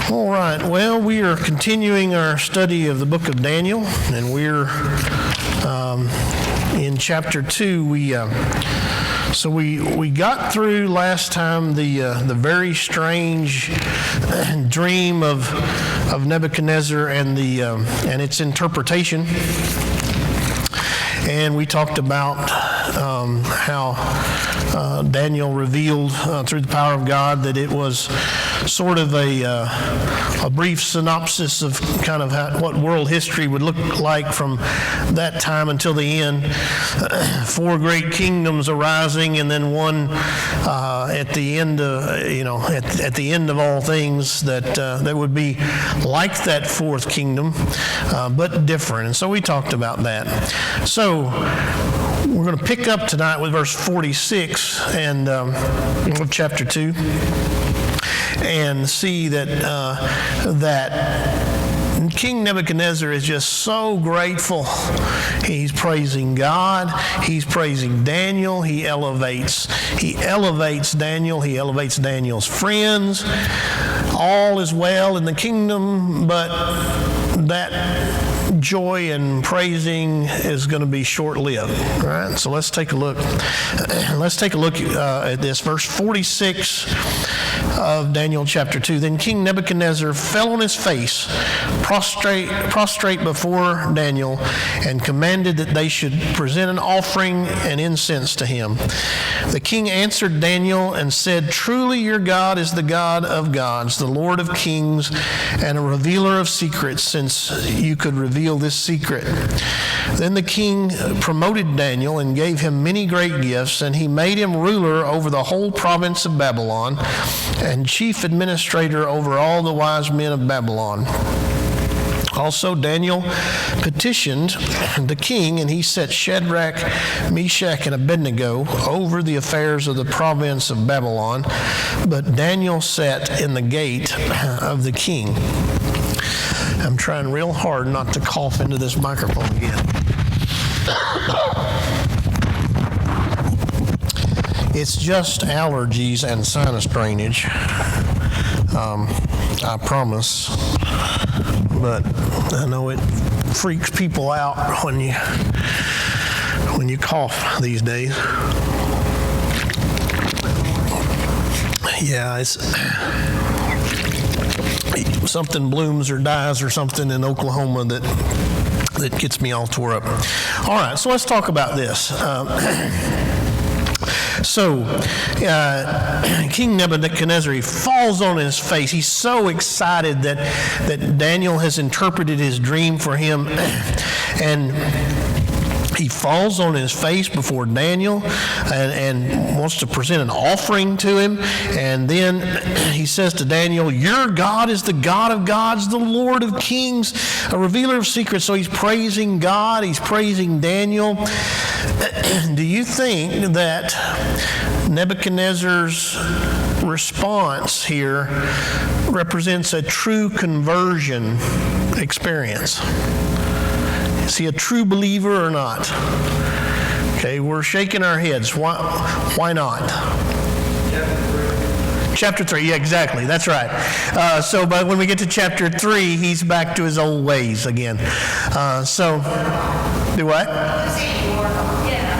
All right, well, we are continuing our study of the book of Daniel, and we're in chapter 2. We got through last time the very strange dream of Nebuchadnezzar and its interpretation, and we talked about how Daniel revealed through the power of God that it was sort of a brief synopsis of kind of what world history would look like from that time until the end. 4 great kingdoms arising, and then one at the end of at the end of all things that would be like that 4th kingdom, but different. And so we talked about that. So we're going to pick up tonight with verse 46 and of chapter 2, and see that King Nebuchadnezzar is just so grateful. He's praising God. He's praising Daniel. He elevates Daniel. He elevates Daniel's friends. All is well in the kingdom, but that joy and praising is going to be short-lived. All right, so let's take a look. Let's take a look at this, verse 46 of Daniel chapter 2. Then King Nebuchadnezzar fell on his face, prostrate before Daniel, and commanded that they should present an offering and incense to him. The king answered Daniel and said, "Truly your God is the God of gods, the Lord of kings, and a revealer of secrets, since you could reveal this secret." Then the king promoted Daniel and gave him many great gifts, and he made him ruler over the whole province of Babylon and chief administrator over all the wise men of Babylon. Also Daniel petitioned the king, and he set Shadrach, Meshach, and Abednego over the affairs of the province of Babylon, but Daniel sat in the gate of the king. I'm trying real hard not to cough into this microphone again. It's just allergies and sinus drainage, I promise. But I know it freaks people out when you cough these days. Yeah, it's something blooms or dies or something in Oklahoma that gets me all tore up. All right, so let's talk about this. King Nebuchadnezzar, he falls on his face. He's so excited that Daniel has interpreted his dream for him, and he falls on his face before Daniel and wants to present an offering to him. And then he says to Daniel, "Your God is the God of gods, the Lord of kings, a revealer of secrets." So he's praising God. He's praising Daniel. Do you think that Nebuchadnezzar's response here represents a true conversion experience? Is he a true believer or not? Okay, we're shaking our heads. Why not? Chapter 3, yeah, exactly. That's right. But when we get to chapter 3, he's back to his old ways again. Do what?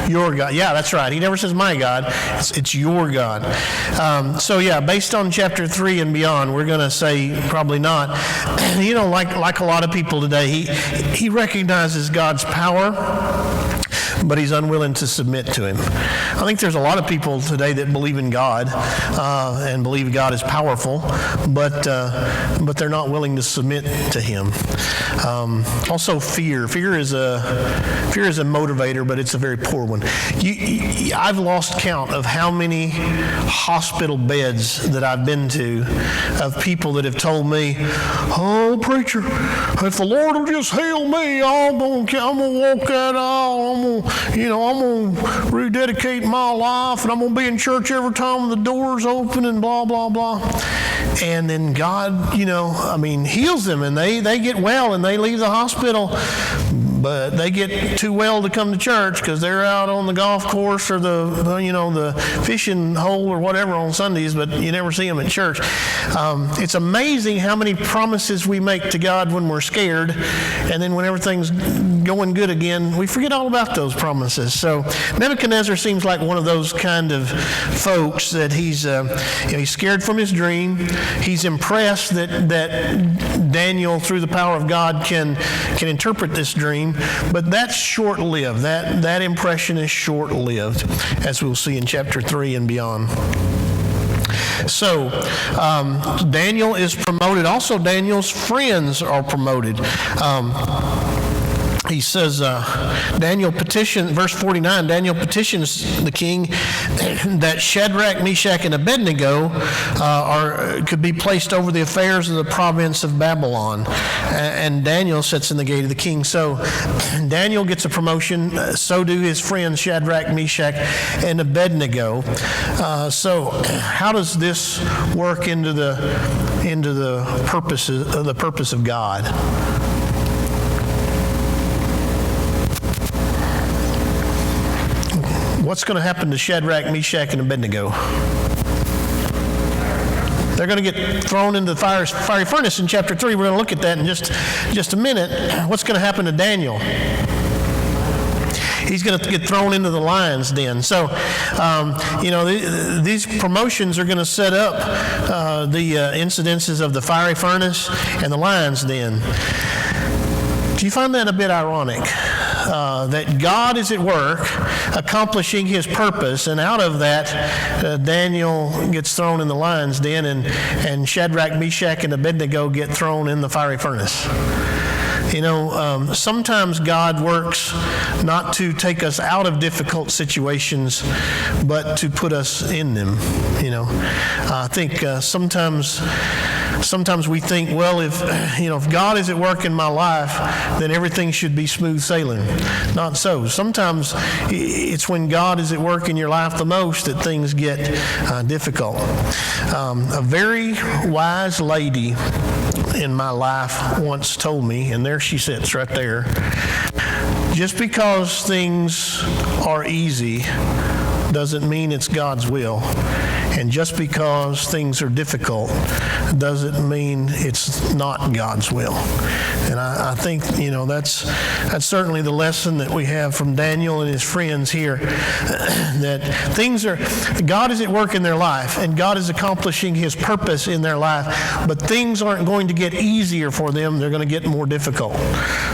Your God. Yeah, that's right. He never says my God. It's your God. Based on chapter 3 and beyond, we're going to say probably not. Like a lot of people today, he recognizes God's power, but he's unwilling to submit to him. I think there's a lot of people today that believe in God and believe God is powerful, but they're not willing to submit to him. Also, fear. Fear is a motivator, but it's a very poor one. I've lost count of how many hospital beds that I've been to of people that have told me, "Oh, preacher, if the Lord will just heal me, I'm gonna walk that aisle. I'm gonna rededicate my life, and I'm gonna be in church every time the door's open," and blah blah blah. And then God, heals them, and they get well, and they leave the hospital. but they get too well to come to church because they're out on the golf course or the fishing hole or whatever on Sundays, but you never see them at church. It's amazing how many promises we make to God when we're scared, and then when everything's going good again, we forget all about those promises. So Nebuchadnezzar seems like one of those kind of folks that he's scared from his dream. He's impressed that Daniel, through the power of God, can interpret this dream, but that's short-lived. That impression is short-lived, as we'll see in chapter 3 and beyond. So Daniel is promoted. Also, Daniel's friends are promoted. He says, verse 49, Daniel petitions the king that Shadrach, Meshach, and Abednego could be placed over the affairs of the province of Babylon. And Daniel sits in the gate of the king. So Daniel gets a promotion. So do his friends Shadrach, Meshach, and Abednego. So how does this work into the purpose of God? What's going to happen to Shadrach, Meshach, and Abednego? They're going to get thrown into the fiery furnace in chapter 3. We're going to look at that in just a minute. What's going to happen to Daniel? He's going to get thrown into the lion's den. So, these promotions are going to set up the incidences of the fiery furnace and the lion's den. Do you find that a bit ironic? That God is at work accomplishing his purpose, and out of that Daniel gets thrown in the lion's den, and Shadrach, Meshach, and Abednego get thrown in the fiery furnace. Sometimes God works not to take us out of difficult situations, but to put us in them. I think sometimes we think, well, if God is at work in my life, then everything should be smooth sailing. Not so. Sometimes it's when God is at work in your life the most that things get difficult. A very wise lady in my life once told me, and there she sits right there, just because things are easy doesn't mean it's God's will. And just because things are difficult doesn't mean it's not God's will. And I think, that's certainly the lesson that we have from Daniel and his friends here, that God is at work in their life, and God is accomplishing his purpose in their life, but things aren't going to get easier for them. They're going to get more difficult.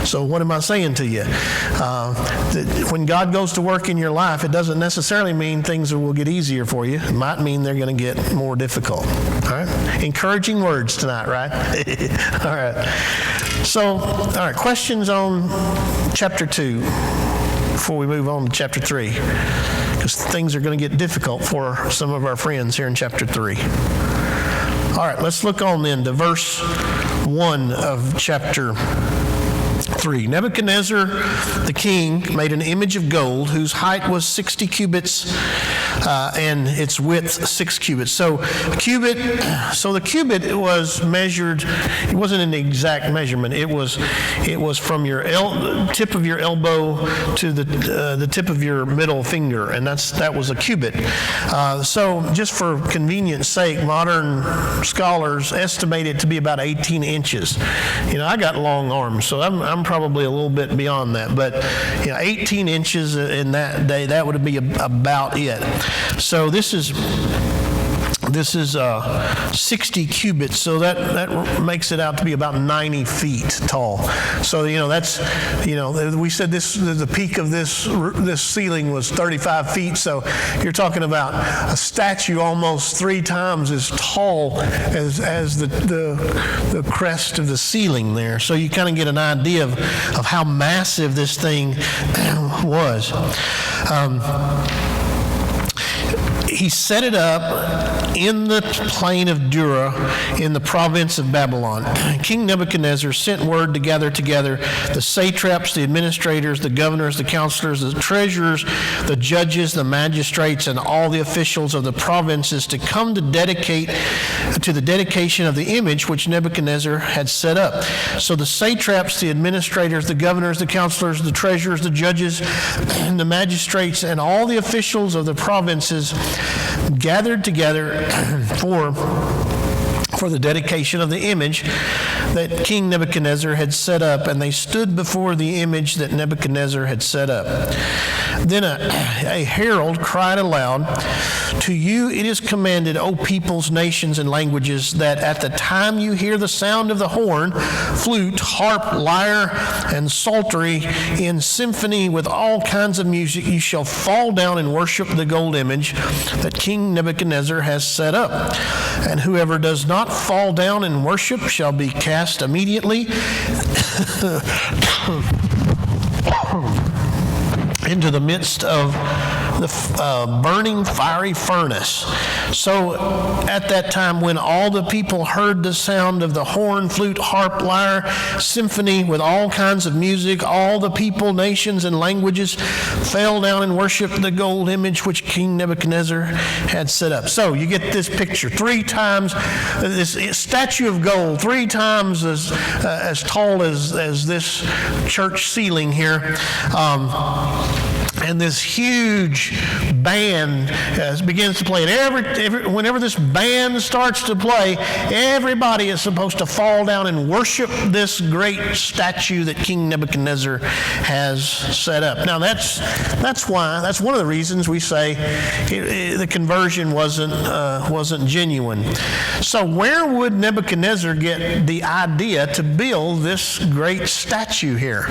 So what am I saying to you? That when God goes to work in your life, it doesn't necessarily mean things will get easier for you. It might mean they're going to get more difficult. All right? Encouraging words tonight, right? All right. So, all right, questions on chapter 2 before we move on to chapter 3, because things are going to get difficult for some of our friends here in chapter 3. All right, let's look on then to verse 1 of chapter 3. Nebuchadnezzar the king made an image of gold whose height was 60 cubits and its width 6 cubits. So the cubit was measured. It wasn't an exact measurement. It was from your tip of your elbow to the tip of your middle finger, and that was a cubit. So just for convenience sake, modern scholars estimate it to be about 18 inches. I got long arms, so I'm probably a little bit beyond that, but 18 inches in that day, that would be about it. So this is 60 cubits, so that makes it out to be about 90 feet tall. So that's we said the peak of this ceiling was 35 feet. So you're talking about a statue almost 3 times as tall as the crest of the ceiling there. So you kind of get an idea of how massive this thing was. he set it up in the plain of Dura in the province of Babylon. King Nebuchadnezzar sent word to gather together the satraps, the administrators, the governors, the counselors, the treasurers, the judges, the magistrates, and all the officials of the provinces to come to the dedication of the image which Nebuchadnezzar had set up. So the satraps, the administrators, the governors, the counselors, the treasurers, the judges, and the magistrates, and all the officials of the provinces gathered together for the dedication of the image that King Nebuchadnezzar had set up, and they stood before the image that Nebuchadnezzar had set up. Then a herald cried aloud, "To you it is commanded, O peoples, nations, and languages, that at the time you hear the sound of the horn, flute, harp, lyre, and psaltery in symphony with all kinds of music, you shall fall down and worship the gold image that King Nebuchadnezzar has set up. And whoever does not fall down and worship shall be cast immediately into the midst of the burning fiery furnace." So at that time, when all the people heard the sound of the horn, flute, harp, lyre, symphony with all kinds of music, all the people, nations, and languages fell down and worshiped the gold image which King Nebuchadnezzar had set up. So you get this picture. 3 times, this statue of gold, 3 times as tall as this church ceiling here. And this huge band begins to play. And whenever this band starts to play, everybody is supposed to fall down and worship this great statue that King Nebuchadnezzar has set up. Now that's one of the reasons we say the conversion wasn't genuine. So where would Nebuchadnezzar get the idea to build this great statue here?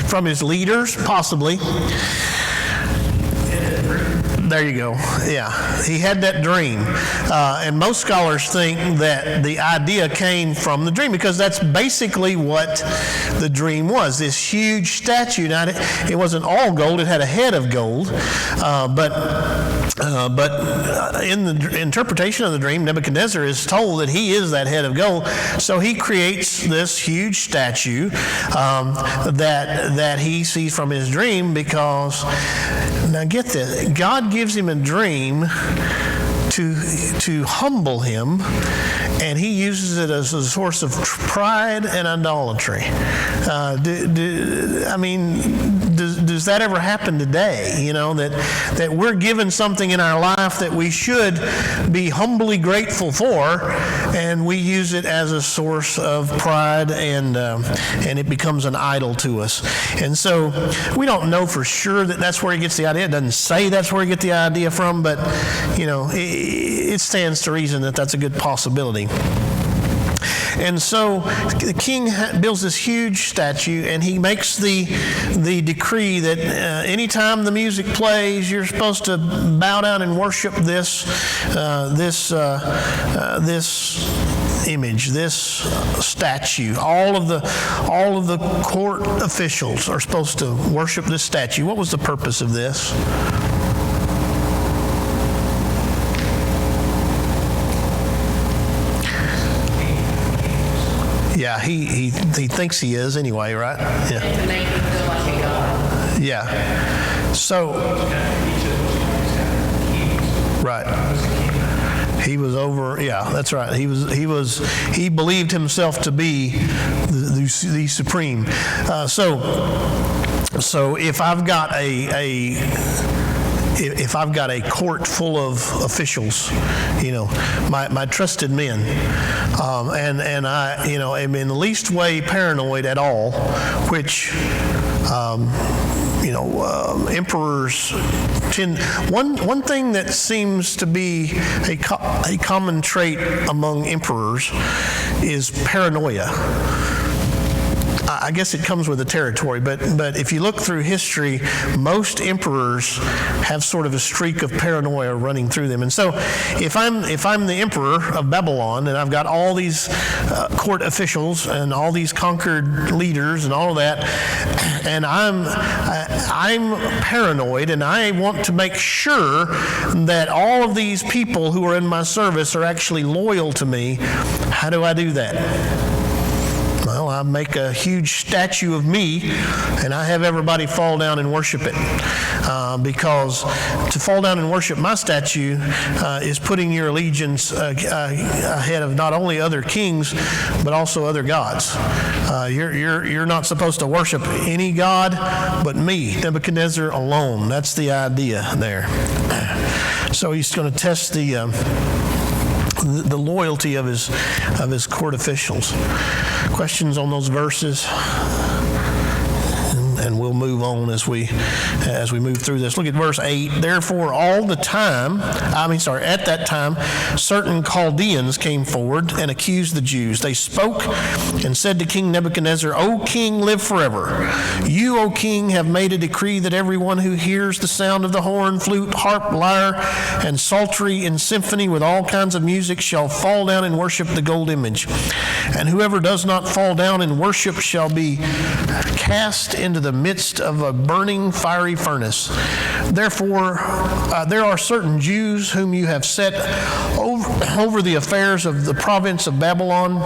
From his leaders, possibly. There you go. Yeah, he had that dream. And most scholars think that the idea came from the dream, because that's basically what the dream was, this huge statue. Now, it wasn't all gold. It had a head of gold. But in the interpretation of the dream, Nebuchadnezzar is told that he is that head of gold. So he creates this huge statue that he sees from his dream, because, now get this, God gives him a dream to humble him, and he uses it as a source of pride and idolatry. Does that ever happen today? You know, that we're given something in our life that we should be humbly grateful for, and we use it as a source of pride, and it becomes an idol to us. And so we don't know for sure that that's where he gets the idea. It doesn't say that's where he gets the idea from, but you know, it stands to reason that that's a good possibility. And so the king builds this huge statue, and he makes the decree that anytime the music plays, you're supposed to bow down and worship this image, this statue. All of the court officials are supposed to worship this statue. What was the purpose of this? Yeah, he thinks he is anyway, right? Yeah. To make him feel like a god. Yeah. So, right. He was over. Yeah, that's right. He believed himself to be the supreme. So if I've got if I've got a court full of officials, you know, my trusted men, and I, you know, am in the least way paranoid at all, which, emperors tend. One thing that seems to be a common trait among emperors is paranoia. I I guess it comes with the territory, but if you look through history, most emperors have sort of a streak of paranoia running through them. And so if I'm the emperor of Babylon and I've got all these court officials and all these conquered leaders and all of that, and I'm paranoid and I want to make sure that all of these people who are in my service are actually loyal to me, how do I do that? Well, I make a huge statue of me, and I have everybody fall down and worship it. Because to fall down and worship my statue is putting your allegiance ahead of not only other kings, but also other gods. You're not supposed to worship any god but me, Nebuchadnezzar alone. That's the idea there. So he's going to test the loyalty of his court officials. Questions on those verses? And we'll move on as we move through this. Look at verse 8. Therefore, at that time, certain Chaldeans came forward and accused the Jews. They spoke and said to King Nebuchadnezzar, O king, live forever. You, O king, have made a decree that everyone who hears the sound of the horn, flute, harp, lyre, and psaltery in symphony with all kinds of music shall fall down and worship the gold image. And whoever does not fall down and worship shall be cast into the midst of a burning fiery furnace. Therefore, there are certain Jews whom you have set over the affairs of the province of Babylon,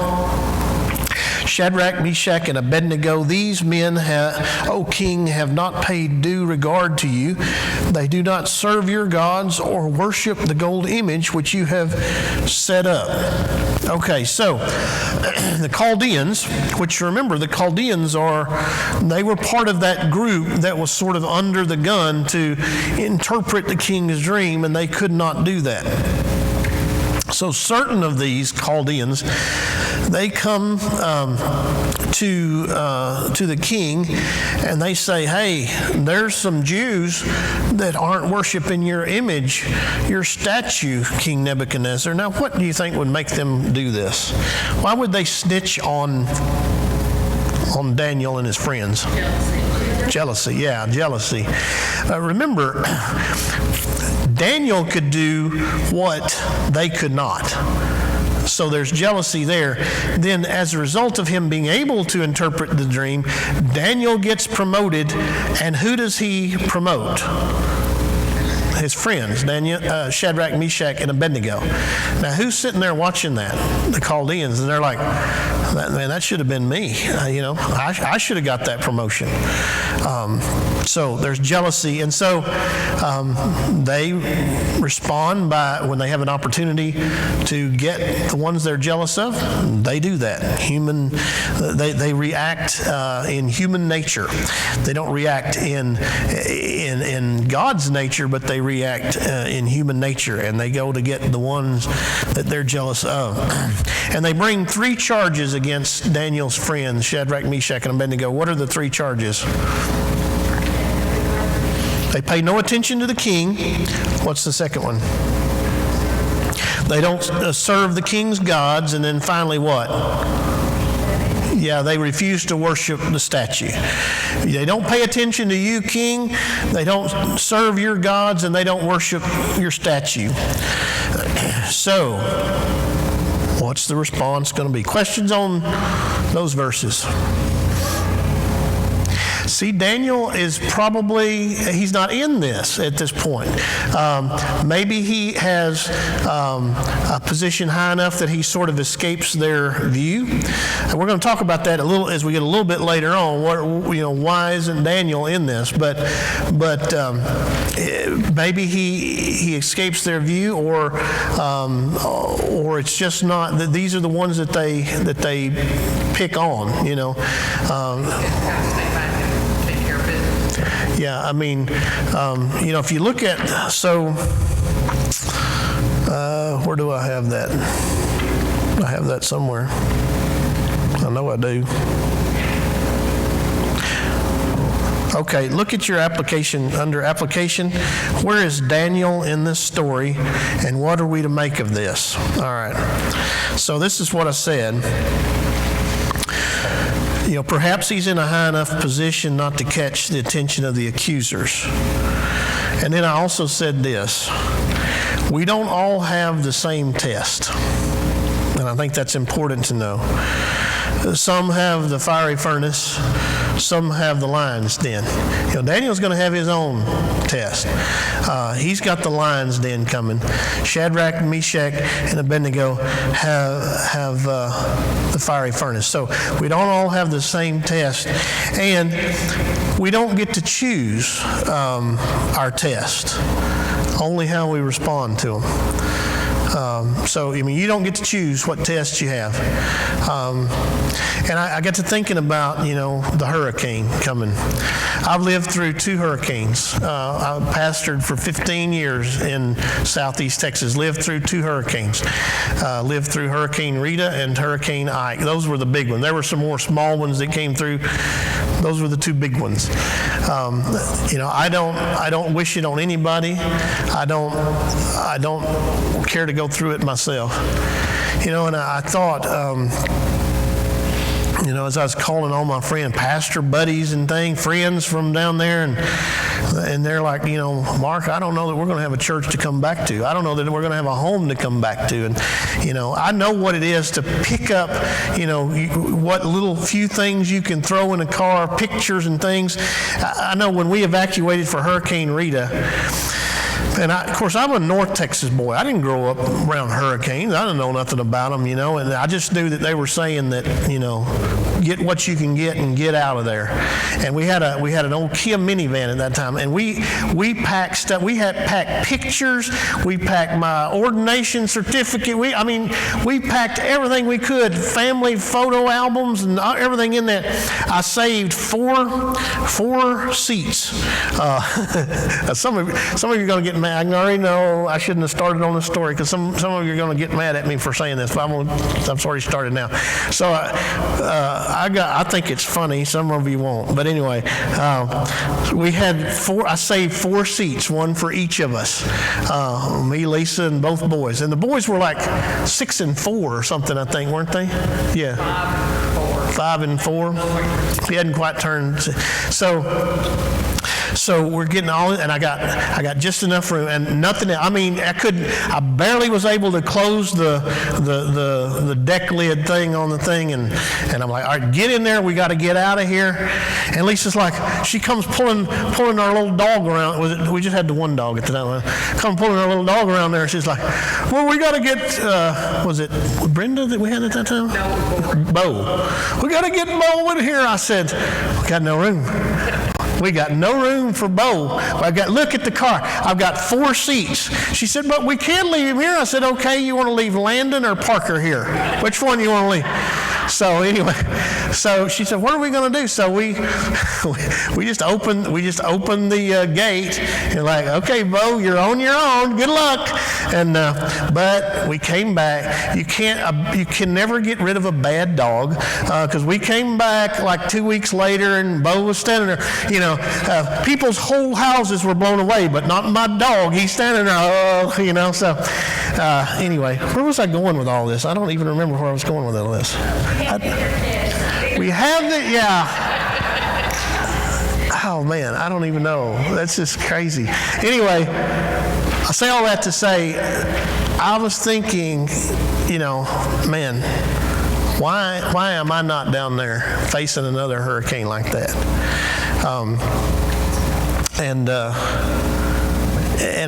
Shadrach, Meshach, and Abednego. These men, O king, have not paid due regard to you. They do not serve your gods or worship the gold image which you have set up. Okay, so the Chaldeans, which remember, the Chaldeans they were part of that group that was sort of under the gun to interpret the king's dream, and they could not do that. So certain of these Chaldeans, they come to the king and they say, hey, there's some Jews that aren't worshiping your image, your statue, King Nebuchadnezzar. Now, what do you think would make them do this? Why would they snitch on Daniel and his friends? Jealousy, yeah, jealousy. Remember, Daniel could do what they could not. So there's jealousy there. Then as a result of him being able to interpret the dream, Daniel gets promoted, and who does he promote? His friends, Shadrach, Meshach, and Abednego. Now, who's sitting there watching that? The Chaldeans, and they're like, man, that should have been me. I should have got that promotion. So there's jealousy, and so they respond when they have an opportunity to get the ones they're jealous of. They do that. They react in human nature. They don't react in God's nature, but they react in human nature, and they go to get the ones that they're jealous of. And they bring 3 charges against Daniel's friends, Shadrach, Meshach, and Abednego. What are the 3 charges? They pay no attention to the king. What's the second one? They don't serve the king's gods. And then finally what? Yeah, they refuse to worship the statue. They don't pay attention to you, king. They don't serve your gods, and they don't worship your statue. So, what's the response going to be? Questions on those verses? See, Daniel is he's not in this at this point. Maybe he has a position high enough that he sort of escapes their view. And we're going to talk about that a little as we get a little bit later on. Why isn't Daniel in this? But maybe he escapes their view, or it's just not that these are the ones that they pick on. Yeah, I mean, if you look at, where do I have that? I have that somewhere. I know I do. Okay, look at your application. Under application, where is Daniel in this story, and what are we to make of this? All right. So this is what I said. perhaps he's in a high enough position not to catch the attention of the accusers. And then I also said this: we don't all have the same test. And I think that's important to know. Some have the fiery furnace, some have the lion's den. Daniel's going to have his own test. He's got the lion's den coming. Shadrach, Meshach, and Abednego have the fiery furnace. So we don't all have the same test, and we don't get to choose our test, only how we respond to them. You don't get to choose what test you have. And I got to thinking about, the hurricane coming. I've lived through 2 hurricanes. I pastored for 15 years in southeast Texas, lived through 2 hurricanes. Lived through Hurricane Rita and Hurricane Ike. Those were the big ones. There were some more small ones that came through. Those were the 2 big ones. I don't wish it on anybody. I don't care to go through it myself. And I thought, as I was calling all my pastor buddies and friends from down there, and they're like, Mark, I don't know that we're going to have a church to come back to. I don't know that we're going to have a home to come back to. And, I know what it is to pick up, what little few things you can throw in a car, pictures and things. I know when we evacuated for Hurricane Rita, and of course, I'm a North Texas boy. I didn't grow up around hurricanes. I didn't know nothing about them, and I just knew that they were saying that, get what you can get and get out of there. And we had an old Kia minivan at that time, and we packed stuff. We had packed pictures. We packed my ordination certificate. We packed everything we could, family photo albums and everything in that. I saved four seats. Some of you are going to get mad. I already know I shouldn't have started on the story, because some of you are going to get mad at me for saying this, but I'm sorry, started now. So I think it's funny. Some of you won't, but anyway, we had I saved 4 seats, one for each of us. Me, Lisa, and both boys. And the boys were like 6 and 4 or something, I think, weren't they? Yeah. 5 and 4. We hadn't quite turned. So we're getting all, and I got just enough room and nothing. I barely was able to close the deck lid thing on the thing, and I'm like, all right, get in there. We got to get out of here. And Lisa's like, she comes pulling our little dog around. We just had the one dog at the time. Come pulling our little dog around there. She's like, well, we got to get. Was it Brenda that we had at that time? No, Bo. We got to get Bo in here. I said, we got no room. We got no room for Bo. Look at the car. I've got 4 seats. She said, but we can leave him here. I said, okay, you want to leave Landon or Parker here? Which one you want to leave? So anyway, so she said, what are we going to do? So we just opened the gate, and like, okay, Bo, you're on your own. Good luck. And but we came back. You can never get rid of a bad dog, because we came back like 2 weeks later, and Bo was standing there. People's whole houses were blown away, but not my dog. He's standing there. So anyway, where was I going with all this? I don't even remember where I was going with all this. We have it, yeah. Oh man, I don't even know. That's just crazy. Anyway, I say all that to say, I was thinking, man, why am I not down there facing another hurricane like that? And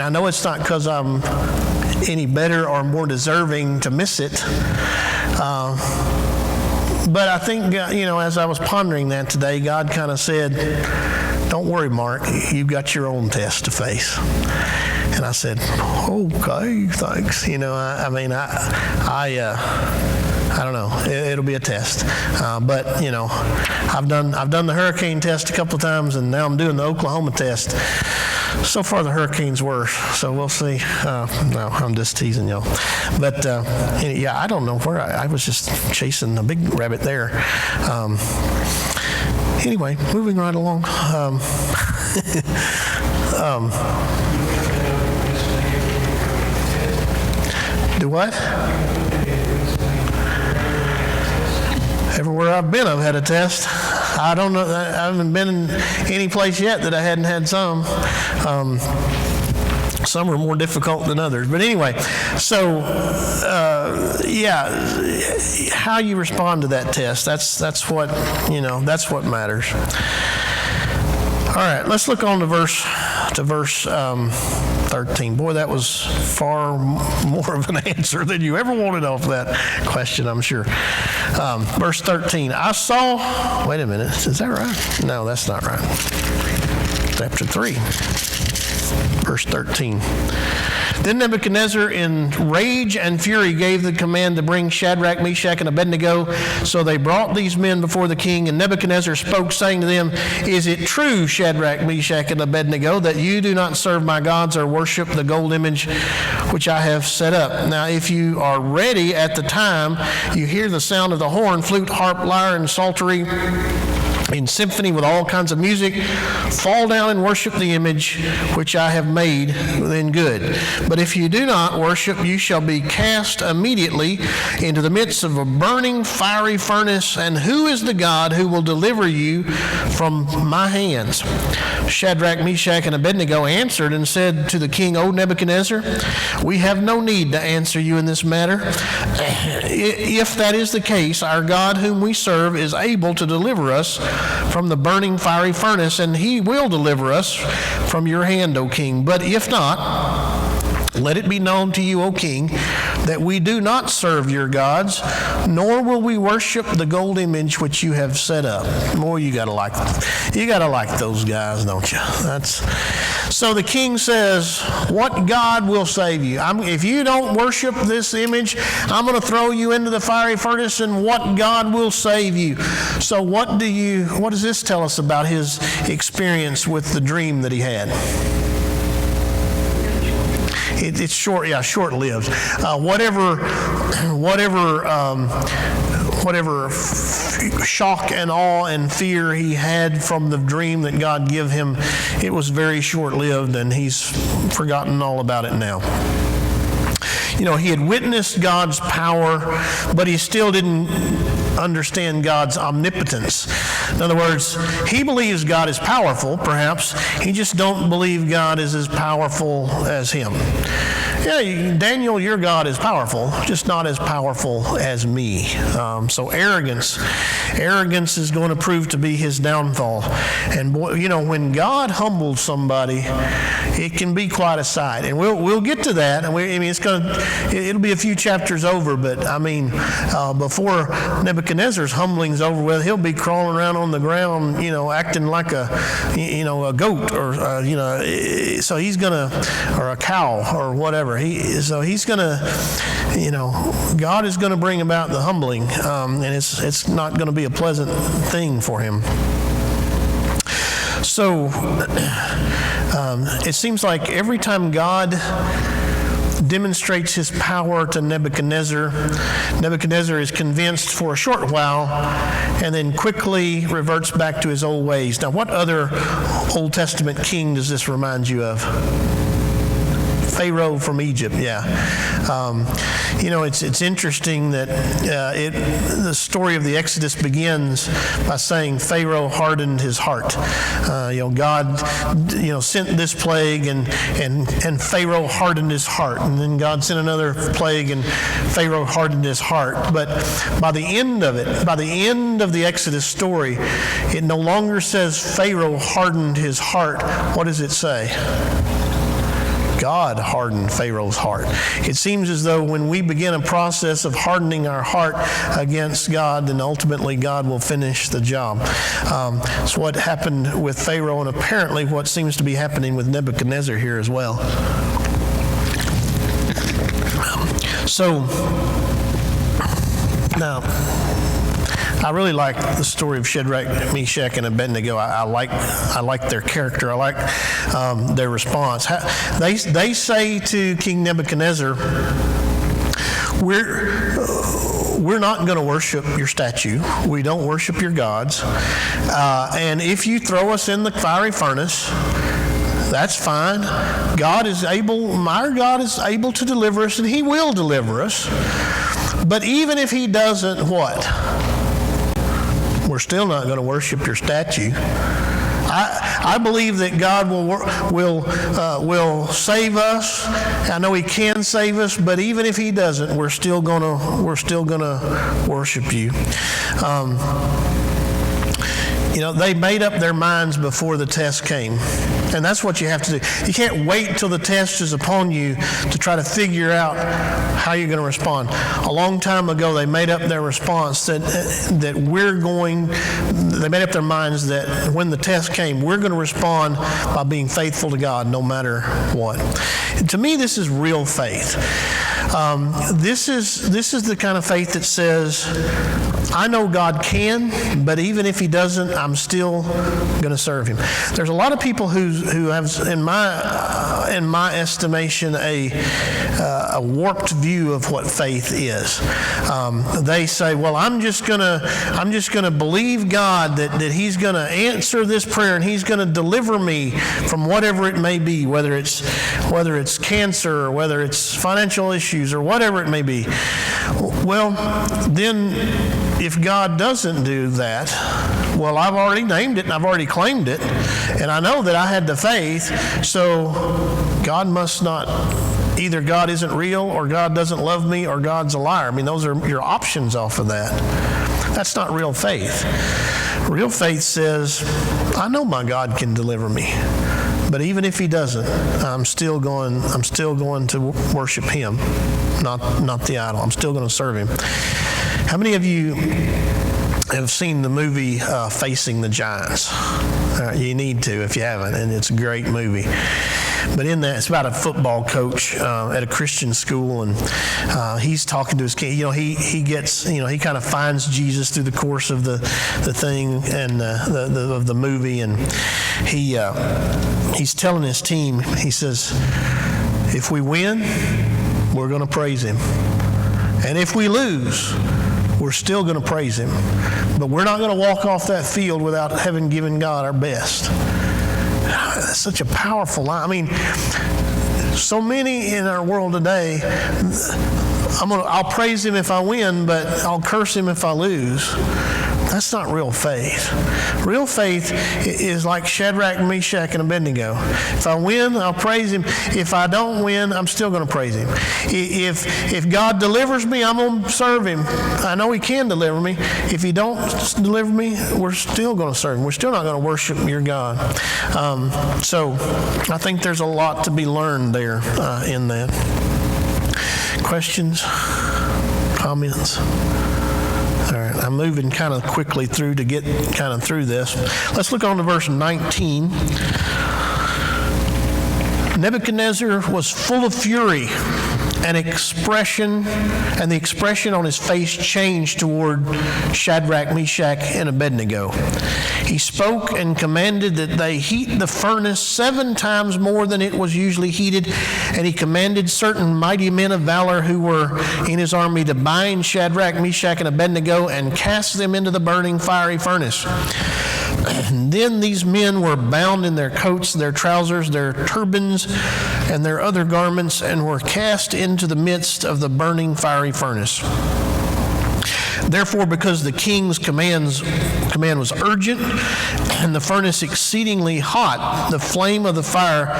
I know it's not because I'm any better or more deserving to miss it. But I think, as I was pondering that today, God kind of said, don't worry, Mark, you've got your own test to face. And I said, okay, thanks. I don't know. It'll be a test. But, I've done the hurricane test a couple of times, and now I'm doing the Oklahoma test. So far, the hurricane's worse, so we'll see. No, I'm just teasing y'all. But, I don't know where. I was just chasing a big rabbit there. Anyway, moving right along. Do what? Everywhere I've been, I've had a test. I don't know. I haven't been in any place yet that I hadn't had some. Some are more difficult than others. But anyway, so how you respond to that test, that's what matters. All right, let's look on to verse 13. Boy, that was far more of an answer than you ever wanted off that question, I'm sure. Verse 13, wait a minute, is that right? No, that's not right. Chapter 3. Verse 13. Then Nebuchadnezzar, in rage and fury, gave the command to bring Shadrach, Meshach, and Abednego. So they brought these men before the king, and Nebuchadnezzar spoke, saying to them, "Is it true, Shadrach, Meshach, and Abednego, that you do not serve my gods or worship the gold image which I have set up? Now, if you are ready at the time you hear the sound of the horn, flute, harp, lyre, and psaltery, in symphony with all kinds of music, fall down and worship the image which I have made, then good. But if you do not worship, you shall be cast immediately into the midst of a burning fiery furnace. And who is the God who will deliver you from my hands?" Shadrach, Meshach, and Abednego answered and said to the king, "O Nebuchadnezzar, we have no need to answer you in this matter. If that is the case, our God whom we serve is able to deliver us from the burning fiery furnace, and he will deliver us from your hand, O king. But if not, let it be known to you, O king, that we do not serve your gods, nor will we worship the gold image which you have set up." Boy, you gotta like those guys, don't you? So the king says, "What God will save you? If you don't worship this image, I'm going to throw you into the fiery furnace, and what God will save you?" So what does this tell us about his experience with the dream that he had? It's short-lived. Whatever shock and awe and fear he had from the dream that God gave him, it was very short-lived, and he's forgotten all about it now. He had witnessed God's power, but he still didn't understand God's omnipotence. In other words, he believes God is powerful, perhaps. He just don't believe God is as powerful as him. Yeah, Daniel, your God is powerful, just not as powerful as me. So arrogance is going to prove to be his downfall. And boy, when God humbles somebody, it can be quite a sight. And we'll get to that. And it'll be a few chapters over. But before Nebuchadnezzar's humbling's over with, he'll be crawling around on the ground, acting like a goat, or so he's gonna, or a cow, or whatever. He's gonna, God is gonna bring about the humbling, and it's not going to be a pleasant thing for him. So it seems like every time God demonstrates his power to Nebuchadnezzar, Nebuchadnezzar is convinced for a short while and then quickly reverts back to his old ways. Now, what other Old Testament king does this remind you of? Pharaoh from Egypt, yeah. It's interesting that the story of the Exodus begins by saying Pharaoh hardened his heart. God, sent this plague, and Pharaoh hardened his heart, and then God sent another plague, and Pharaoh hardened his heart. But by the end of the Exodus story, it no longer says Pharaoh hardened his heart. What does it say? God hardened Pharaoh's heart. It seems as though when we begin a process of hardening our heart against God, then ultimately God will finish the job. It's what happened with Pharaoh, and apparently what seems to be happening with Nebuchadnezzar here as well. So, now, I really like the story of Shadrach, Meshach, and Abednego. I like their character. I like their response. They say to King Nebuchadnezzar, we're not going to worship your statue. We don't worship your gods. And if you throw us in the fiery furnace, that's fine. Our God is able to deliver us, and he will deliver us. But even if he doesn't, what? we're still not going to worship your statue. I believe that God will save us. I know He can save us, but even if He doesn't, we're still gonna worship you. They made up their minds before the test came. And that's what you have to do. You can't wait till the test is upon you to try to figure out how you're going to respond. A long time ago, they made up their response they made up their minds that when the test came, we're going to respond by being faithful to God no matter what. And to me, this is real faith. This is the kind of faith that says, I know God can, but even if He doesn't, I'm still going to serve Him. There's a lot of people who have, in my estimation, a warped view of what faith is. They say, "Well, I'm just gonna believe God that He's going to answer this prayer and He's going to deliver me from whatever it may be, whether it's cancer or whether it's financial issues or whatever it may be." Well, then, if God doesn't do that, well, I've already named it and I've already claimed it, and I know that I had the faith, so God must not, either God isn't real or God doesn't love me or God's a liar. I mean, those are your options off of that. That's not real faith. Real faith says, I know my God can deliver me, but even if He doesn't, I'm still going to worship Him, not the idol. I'm still going to serve Him. How many of you have seen the movie Facing the Giants? You need to if you haven't, and it's a great movie. But in that, it's about a football coach at a Christian school, and he's talking to his kid. He kind of finds Jesus through the course of the thing and of the movie, and he's telling his team. He says, "If we win, we're going to praise Him, and if we lose, we're still going to praise Him. But we're not going to walk off that field without having given God our best." That's such a powerful line. I mean, so many in our world today, I'll praise Him if I win, but I'll curse Him if I lose. That's not real faith. Real faith is like Shadrach, Meshach, and Abednego. If I win, I'll praise Him. If I don't win, I'm still going to praise Him. If God delivers me, I'm going to serve Him. I know He can deliver me. If He don't deliver me, we're still going to serve Him. We're still not going to worship your God. So I think there's a lot to be learned there in that. Questions? Comments? All right, I'm moving kind of quickly through to get kind of through this. Let's look on to verse 19. Nebuchadnezzar was full of fury, and the expression on his face changed toward Shadrach, Meshach, and Abednego. He spoke and commanded that they heat the furnace 7 times more than it was usually heated, and he commanded certain mighty men of valor who were in his army to bind Shadrach, Meshach, and Abednego and cast them into the burning fiery furnace. And then these men were bound in their coats, their trousers, their turbans, and their other garments, and were cast into the midst of the burning fiery furnace. Therefore, because the king's command was urgent and the furnace exceedingly hot, the flame of the fire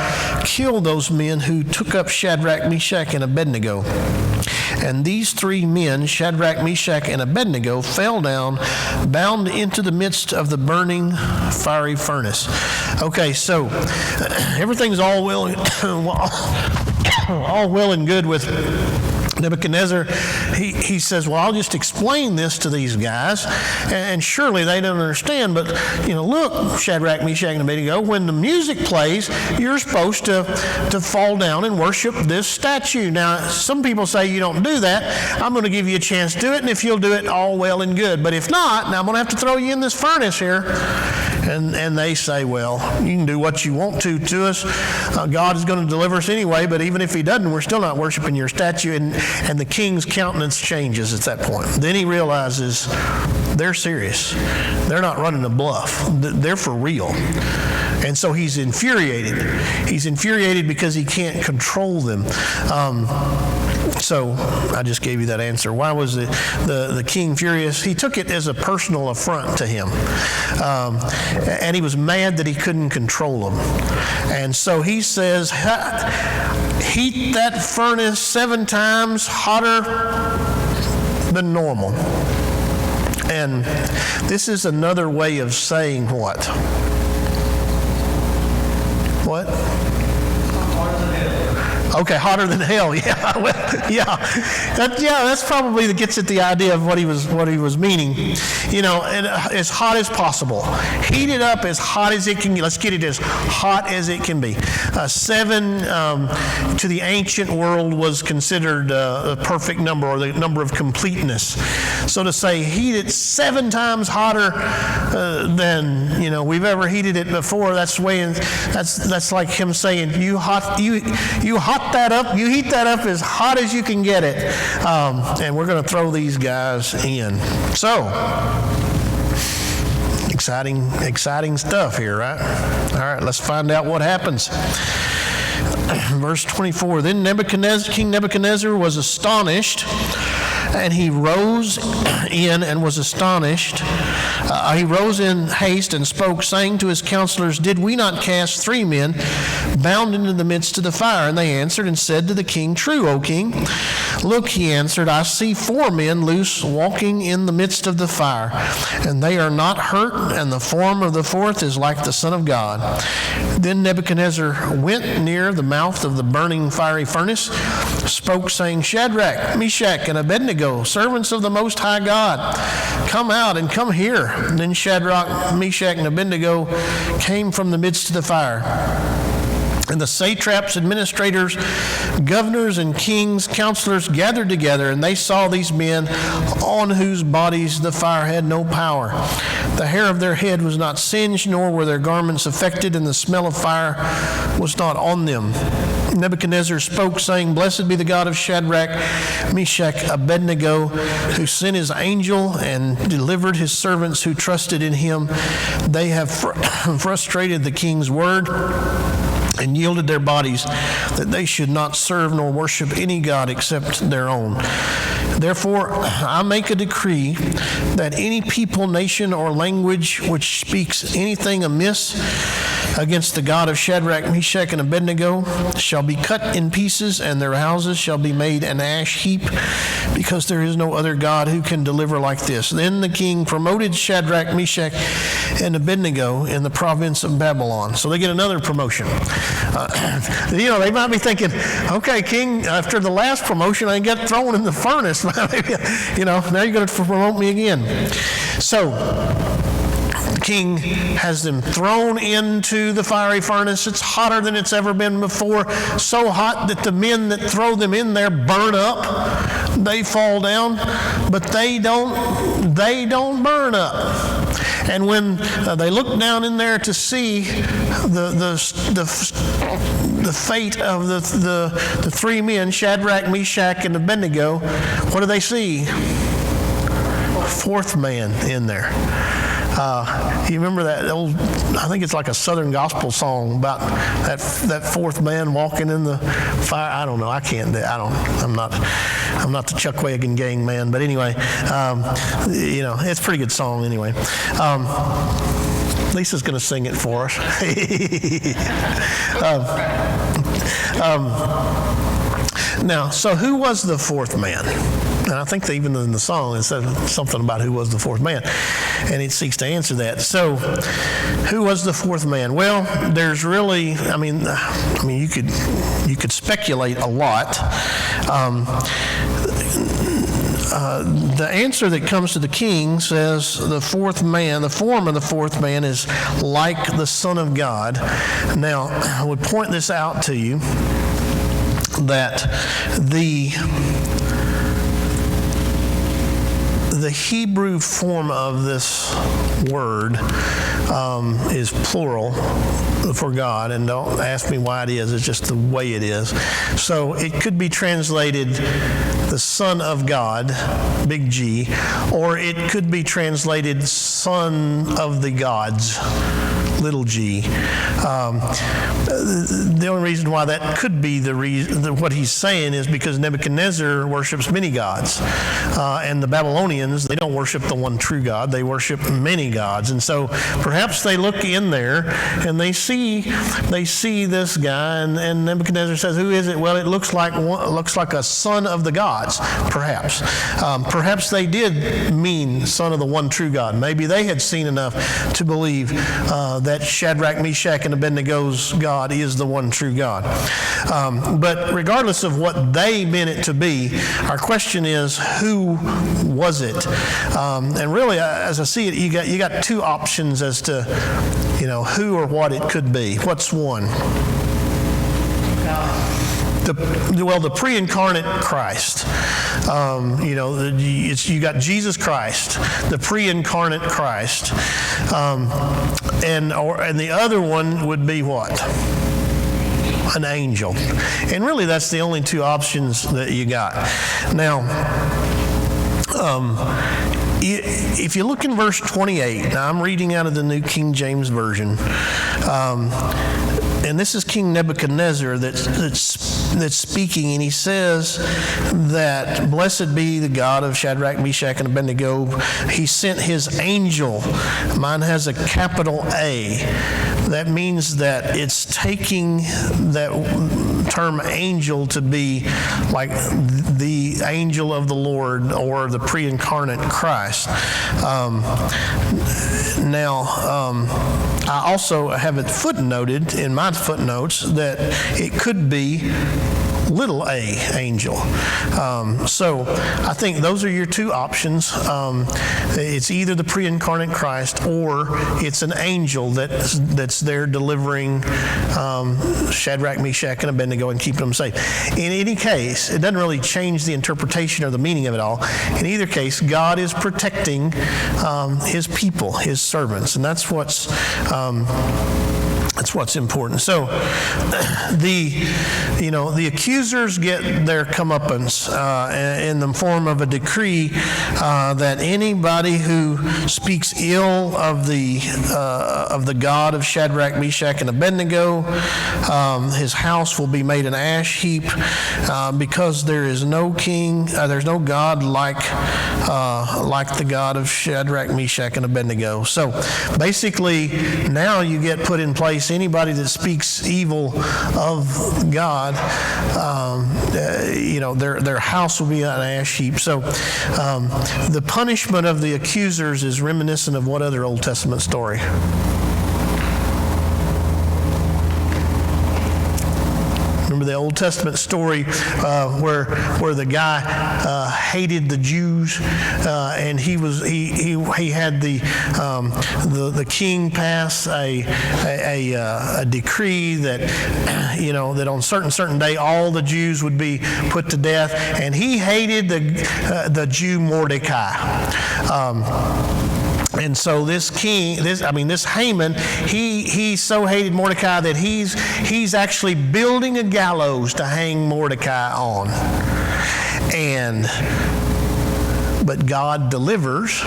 killed those men who took up Shadrach, Meshach, and Abednego. And these 3 men, Shadrach, Meshach, and Abednego, fell down, bound into the midst of the burning fiery furnace. Okay, so everything's all well and good with Nebuchadnezzar. He says, well, I'll just explain this to these guys, and surely they don't understand, but, look, Shadrach, Meshach, and Abednego, when the music plays, you're supposed to fall down and worship this statue. Now, some people say you don't do that. I'm going to give you a chance to do it, and if you'll do it, all well and good. But if not, now I'm going to have to throw you in this furnace here. And they say, well, you can do what you want to us. God is going to deliver us anyway, but even if He doesn't, we're still not worshiping your statue. And the king's countenance changes at that point. Then he realizes they're serious. They're not running a bluff. They're for real. And so he's infuriated. He's infuriated because he can't control them. So I just gave you that answer. Why was the king furious? He took it as a personal affront to him. And he was mad that he couldn't control them. And so he says, heat that furnace 7 times hotter than normal. And this is another way of saying what? What? Okay, hotter than hell. Yeah, well, yeah, that's probably that gets at the idea of what he was meaning. You know, and as hot as possible, heat it up as hot as it can. Let's get it as hot as it can be. 7 to the ancient world was considered a perfect number, or the number of completeness. So to say heat it 7 times hotter than we've ever heated it before, that's like him saying you heat that up as hot as you can get it, and we're going to throw these guys in. So exciting stuff here, right? All right, let's find out what happens. Verse 24, then King Nebuchadnezzar was astonished, and he rose in and was astonished. He rose in haste and spoke, saying to his counselors, did we not cast 3 men bound into the midst of the fire? And they answered and said to the king, true, O king. Look, he answered, I see 4 men loose walking in the midst of the fire, and they are not hurt, and the form of the 4th is like the Son of God. Then Nebuchadnezzar went near the mouth of the burning fiery furnace, spoke, saying, Shadrach, Meshach, and Abednego, servants of the Most High God, come out and come here. And then Shadrach, Meshach, and Abednego came from the midst of the fire. And the satraps, administrators, governors, and kings, counselors gathered together, and they saw these men on whose bodies the fire had no power. The hair of their head was not singed, nor were their garments affected, and the smell of fire was not on them. Nebuchadnezzar spoke, saying, blessed be the God of Shadrach, Meshach, Abednego, who sent his angel and delivered his servants who trusted in him. They have frustrated the king's word and yielded their bodies that they should not serve nor worship any god except their own. Therefore, I make a decree that any people, nation, or language which speaks anything amiss against the God of Shadrach, Meshach, and Abednego shall be cut in pieces, and their houses shall be made an ash heap, because there is no other God who can deliver like this. Then the king promoted Shadrach, Meshach, and Abednego in the province of Babylon. So they get another promotion. They might be thinking, okay, king, after the last promotion, I get thrown in the furnace. Now you're going to promote me again. So the king has them thrown into the fiery furnace. It's hotter than it's ever been before. So hot that the men that throw them in there burn up. They fall down, but they don't burn up. And when they look down in there to see the fate of the 3 men, Shadrach, Meshach, and Abednego, what do they see? 4th man in there. You remember that old, I think it's like a Southern gospel song about that 4th man walking in the fire. I don't know. I'm not the Chuck Wagon gang man, but anyway, it's a pretty good song anyway. Lisa's going to sing it for us. Now, so who was the 4th man? And I think that even in the song it said something about who was the 4th man, and it seeks to answer that. So, who was the 4th man? Well, there's really, you could speculate a lot. The answer that comes to the king says the 4th man, the form of the 4th man is like the Son of God. Now, I would point this out to you that the Hebrew form of this word is plural for God, and don't ask me why it is. It's just the way it is. So it could be translated the Son of God, big G, or it could be translated Son of the Gods, little g. The only reason why that could be what he's saying is because Nebuchadnezzar worships many gods. And the Babylonians, they don't worship the one true God. They worship many gods. And so perhaps they look in there and they see this guy, and Nebuchadnezzar says, who is it? Well, it looks like a son of the gods, perhaps. Perhaps they did mean son of the one true God. Maybe they had seen enough to believe that Shadrach, Meshach, and Abednego's God is the one true God. But regardless of what they meant it to be, our question is, who was it? And really, as I see it, you got two options as to, who or what it could be. What's one? The pre-incarnate Christ. You got Jesus Christ, the pre-incarnate Christ, and the other one would be what? An angel. And really, that's the only two options that you got. Now, if you look in verse 28, now I'm reading out of the New King James Version, and this is King Nebuchadnezzar that's speaking, and he says that, blessed be the God of Shadrach, Meshach, and Abednego. He sent his angel. Mine has a capital A. That means that it's taking that term angel to be like the angel of the Lord or the pre-incarnate Christ. I also have it footnoted in my footnotes that it could be little a angel. So I think those are your two options. It's either the pre-incarnate Christ or it's an angel that's there delivering Shadrach, Meshach, and Abednego and keeping them safe. In any case, it doesn't really change the interpretation or the meaning of it all. In either case, God is protecting his people, his servants, and that's what's important. So, the accusers get their comeuppance in the form of a decree that anybody who speaks ill of the God of Shadrach, Meshach, and Abednego, his house will be made an ash heap because there is no king, there's no God like the God of Shadrach, Meshach, and Abednego. So, basically, now you get put in place anybody that speaks evil of God, their house will be an ash heap. So the punishment of the accusers is reminiscent of what other Old Testament story? Remember the Old Testament story where the guy hated the Jews, and he had the king pass a decree that that on certain day all the Jews would be put to death, and he hated the Jew Mordecai. And so this Haman, he so hated Mordecai that he's actually building a gallows to hang Mordecai on. But God delivers,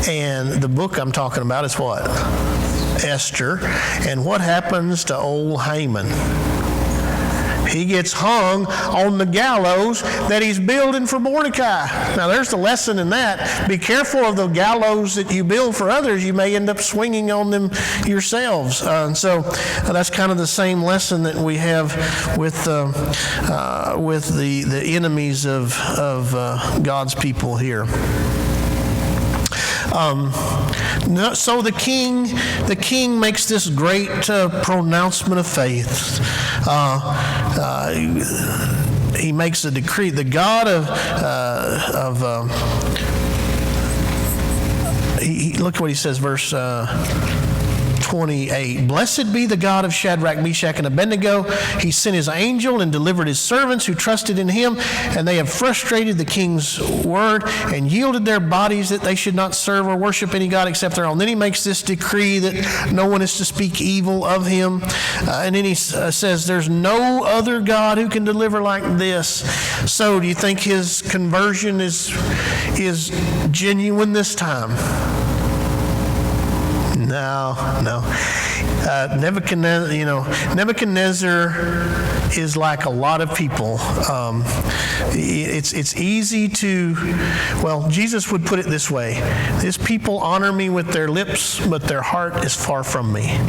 and the book I'm talking about is what? Esther. And what happens to old Haman? He gets hung on the gallows that he's building for Mordecai. Now, there's the lesson in that. Be careful of the gallows that you build for others. You may end up swinging on them yourselves. And so that's kind of the same lesson that we have with the enemies of God's people here. So the king makes this great pronouncement of faith. He makes a decree. The God look what he says, verse 28. Blessed be the God of Shadrach, Meshach, and Abednego. He sent his angel and delivered his servants who trusted in him, and they have frustrated the king's word and yielded their bodies that they should not serve or worship any God except their own. Then he makes this decree that no one is to speak evil of him. And then he says there's no other God who can deliver like this. So do you think his conversion is genuine this time? No. Nebuchadnezzar is like a lot of people. It's easy to, well, Jesus would put it this way: "These people honor me with their lips, but their heart is far from me."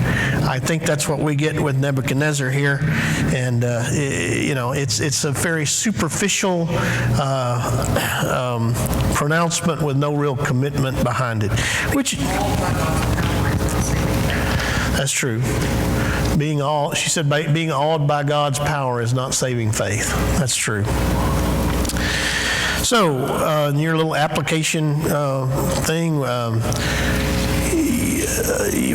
I think that's what we get with Nebuchadnezzar here, and it's a very superficial pronouncement with no real commitment behind it, which. That's true. Being awed by God's power is not saving faith. That's true. So, in your little application thing,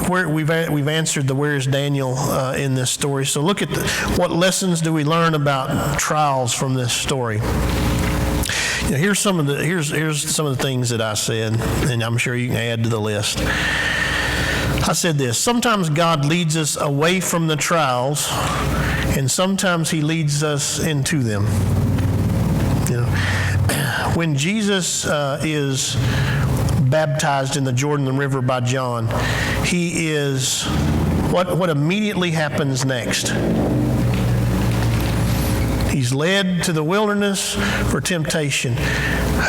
where we've answered the "Where is Daniel" in this story. So, look at what lessons do we learn about trials from this story. Here's some of the things that I said, and I'm sure you can add to the list. I said this: sometimes God leads us away from the trials, and sometimes He leads us into them. When Jesus is baptized in the Jordan River by John, he is what immediately happens next? He's led to the wilderness for temptation.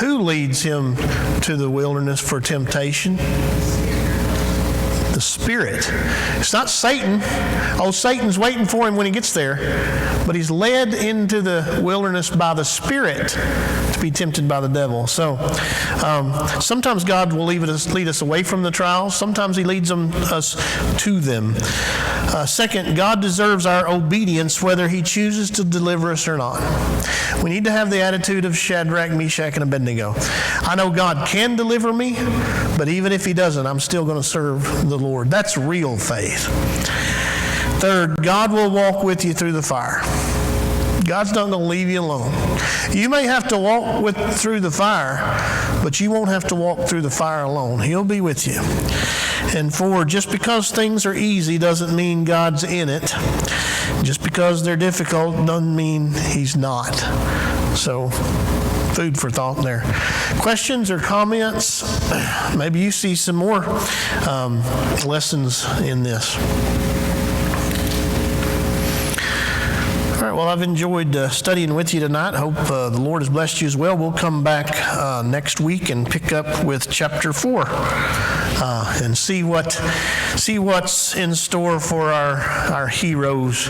Who leads him to the wilderness for temptation? The Spirit. It's not Satan. Oh, Satan's waiting for him when he gets there. But he's led into the wilderness by the Spirit to be tempted by the devil. So sometimes God will lead us away from the trials. Sometimes He leads us to them. Second, God deserves our obedience whether He chooses to deliver us or not. We need to have the attitude of Shadrach, Meshach, and Abednego. I know God can deliver me, but even if He doesn't, I'm still going to serve the Lord. That's real faith. Third, God will walk with you through the fire. God's not going to leave you alone. You may have to walk through the fire, but you won't have to walk through the fire alone. He'll be with you. And four, just because things are easy doesn't mean God's in it. Just because they're difficult doesn't mean He's not. So, food for thought there. Questions or comments? Maybe you see some more lessons in this. All right, well, I've enjoyed studying with you tonight. Hope the Lord has blessed you as well. We'll come back next week and pick up with chapter 4 and see what's in store for our heroes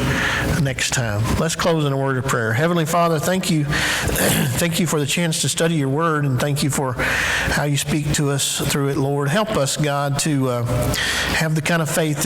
next time. Let's close in a word of prayer. Heavenly Father, thank you for the chance to study your word, and thank you for how you speak to us through it, Lord. Help us, God, to have the kind of faith